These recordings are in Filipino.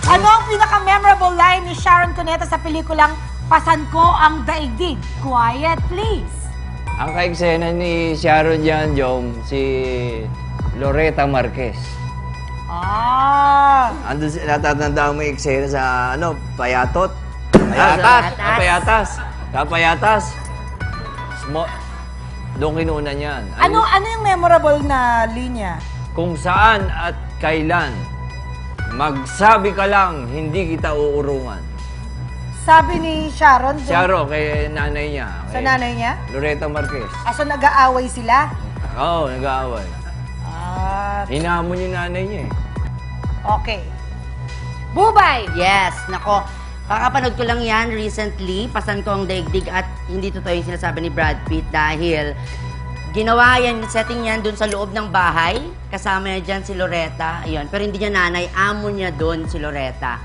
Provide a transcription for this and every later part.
Ano ang pinaka-memorable line ni Sharon Cuneta sa pelikulang Pasan Ko Ang Daigdig? Quiet, please. Ang ka-eksena ni Sharon Jan Jom, si Loretta Marquez. Andun natatandaan mo yung eksena sa, payatot? Payatas. Doon kinunan yan. Ano yung memorable na linya? Kung saan at kailan, magsabi ka lang, hindi kita uurungan. Sabi ni Sharon. Sharon, kay nanay niya. Sa nanay niya? Loretta Marquez. So nag-aaway sila? Oo, nag-aaway. Hinamon yung nanay niya eh. Okay. Bubay! Yes, nako. Kakapanood ko lang yan recently, Pasan Ko Ang Daigdig, at hindi totoo yung sinasabi ni Brad Pitt dahil ginawa yan, setting yan dun sa loob ng bahay. Kasama niya dyan si Loretta. Ayun. Pero hindi niya nanay, amo niya dun si Loretta.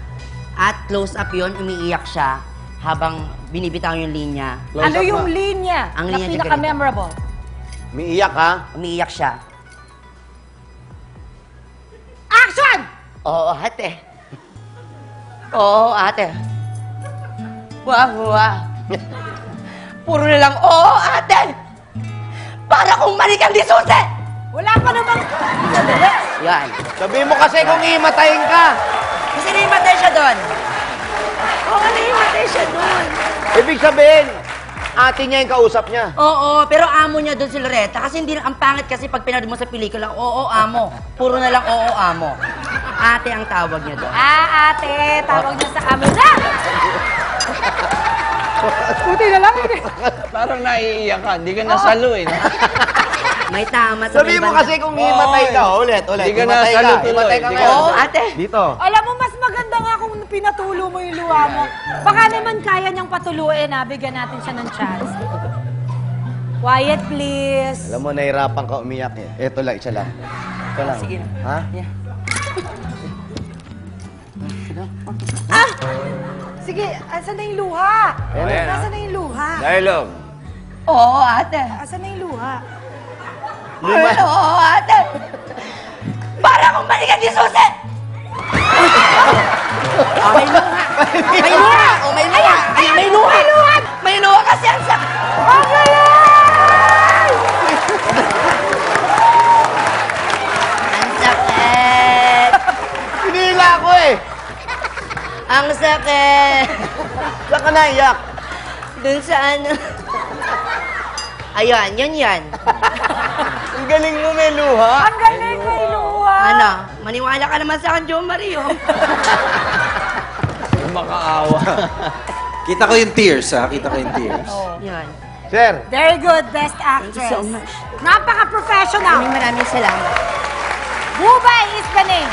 At close up yun, umiiyak siya habang binibitaw yung linya. Ano yung linya Ang na linya niya pinaka-memorable? Umiiyak ha? Umiiyak siya. Action! Oo, ate. Oo, ate. Wow. Puro na lang, oo, ate. Para kung manikang di susi. Wala pa namang... Yan. Sabihin mo kasi kung hihimatayin ka. Kasi naimatay siya doon. Oo, naimatay siya doon. Ibig sabihin, ate niya yung kausap niya. Oo, pero amo niya doon si Loretta. Kasi hindi, ang pangit kasi pag pinanood mo sa pelikula, oo, amo. Puro na lang, oo, amo. Ate ang tawag niya doon. Ate, tawag niya sa amin na! Puti na lang. Parang naiiyak ka, hindi ka nasalo eh. May tama sa Sabihin mo kasi kung hihimatay ka, ulit. Hindi ka nasalo tuloy. Himatay ka nga. Oo, ate. Dito. Alam mo, mas maganda nga kung pinatulo mo yung luha mo. Baka naman kaya niyang patuluin, bigyan natin siya ng chance. Quiet, please. Alam mo, nahirapan ka umiyak eh. Ito lang, isa lang. Ito lang. Sige. Ha? Yeah. Sige, asan na yung luha? Ayan, Nasaan na yung luha? Dialogue. Oo, ate. Asan na yung luha? Oo, ate. Para kung manikang di susi. May luha. May luha. O, may luha. May luha. May luha kasi ang sakit. Ang galing! Ang sakit. Pinila ko eh. Ang sakit. Saan ka naiyak? Dun sa ano. Ayun, yan. Ang galing mo, may luha. Ang galing, may luha! Ano, maniwala ka naman sa akin, Jo Mario. Makaawa. Kita ko yung tears, ha? Kita ko yung tears. Yan. Sir. Very good, best Thank you actress. so much. Napaka-professional. Maraming salamat. Bubay is the name.